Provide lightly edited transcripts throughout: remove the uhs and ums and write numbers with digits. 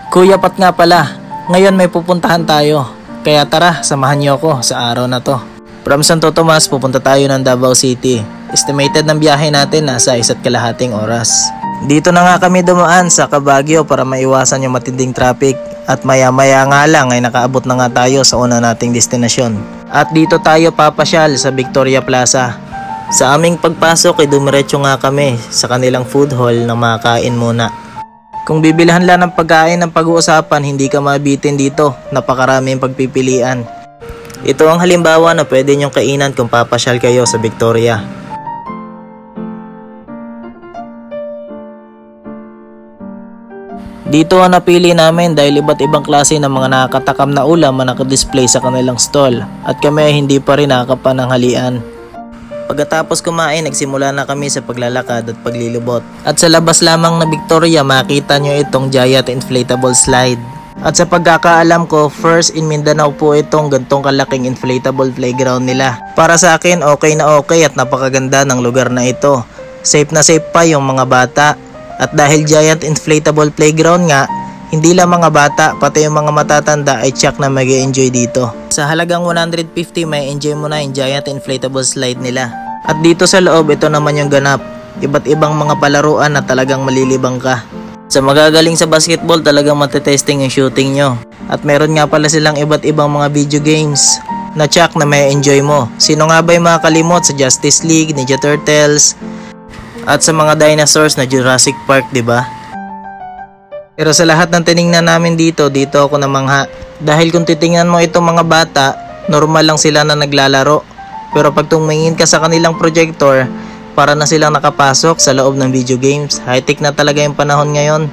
Kuya Pat nga pala, ngayon may pupuntahan tayo. Kaya tara, samahan niyo ako sa araw na to. From Santo Tomas, pupunta tayo ng Davao City. Estimated ng biyahe natin nasa 1.5 oras. Dito na nga kami dumaan sa Baguio para maiwasan yung matinding traffic. At maya-maya nga lang ay nakaabot na nga tayo sa una nating destinasyon. At dito tayo papasyal sa Victoria Plaza. Sa aming pagpasok ay dumiretso nga kami sa kanilang food hall na makakain muna. Kung bibilhan lang ng pagkain ng pag-uusapan, hindi ka mabitin dito. Napakaraming pagpipilian. Ito ang halimbawa na pwede nyong kainan kung papasyal kayo sa Victoria. Dito ang napili namin dahil iba't ibang klase ng mga nakakatakam na ulam ang nakadisplay sa kanilang stall. At kami ay hindi pa rin nakakapananghalian. Pagkatapos kumain, nagsimula na kami sa paglalakad at paglilibot. At sa labas lamang na Victoria, makita nyo itong giant inflatable slide. At sa pagkakaalam ko, first in Mindanao po itong gantong kalaking inflatable playground nila. Para sa akin, okay na okay at napakaganda ng lugar na ito. Safe na safe pa yung mga bata. At dahil giant inflatable playground nga, hindi lang mga bata, pati yung mga matatanda ay tiyak na mag-enjoy dito. Sa halagang 150, may enjoy mo na yung giant inflatable slide nila. At dito sa loob, ito naman yung ganap. Iba't ibang mga palaruan na talagang malilibang ka. Sa magagaling sa basketball, talagang matetesting yung shooting nyo. At meron nga pala silang iba't ibang mga video games na tiyak na may enjoy mo. Sino nga ba yung makakalimot sa Justice League, Ninja Turtles, at sa mga dinosaurs na Jurassic Park, diba? Pero sa lahat ng tiningnan namin dito ako namangha. Dahil kung titingnan mo itong mga bata, normal lang sila na naglalaro. Pero pag tumingin ka sa kanilang projector, para na silang nakapasok sa loob ng video games. High-tech na talaga yung panahon ngayon.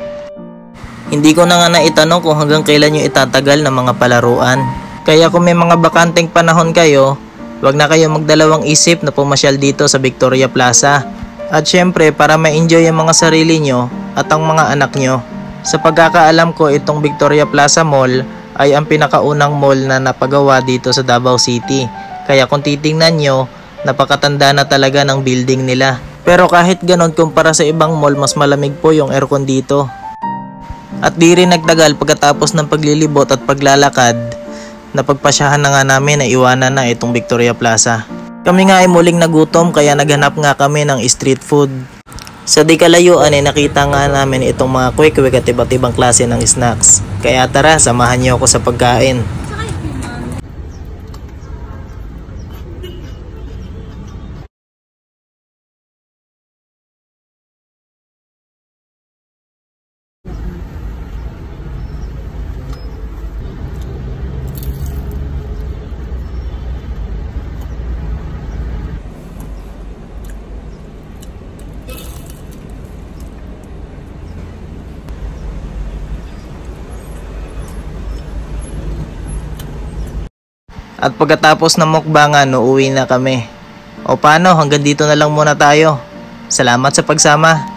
Hindi ko na nga naitanong kung hanggang kailan yung itatagal ng mga palaruan. Kaya kung may mga bakanteng panahon kayo, wag na kayo magdalawang isip na pumasyal dito sa Victoria Plaza. At syempre, para ma-enjoy yung mga sarili nyo at ang mga anak nyo. Sa pagkakaalam ko, itong Victoria Plaza Mall ay ang pinakaunang mall na napagawa dito sa Davao City. Kaya kung titingnan nyo, napakatanda na talaga ng building nila. Pero kahit ganon, kumpara sa ibang mall, mas malamig po yung aircon dito. At di rin nagtagal pagkatapos ng paglilibot at paglalakad, napagpasyahan na nga namin na iwanan na itong Victoria Plaza. Kami nga ay muling nagutom kaya naghanap nga kami ng street food. Sa di kalayuan ay nakita nga namin itong mga quick-quick at iba't ibang klase ng snacks. Kaya tara, samahan niyo ako sa pagkain. At pagkatapos ng mukbangan, uuwi na kami. O paano, hanggang dito na lang muna tayo. Salamat sa pagsama.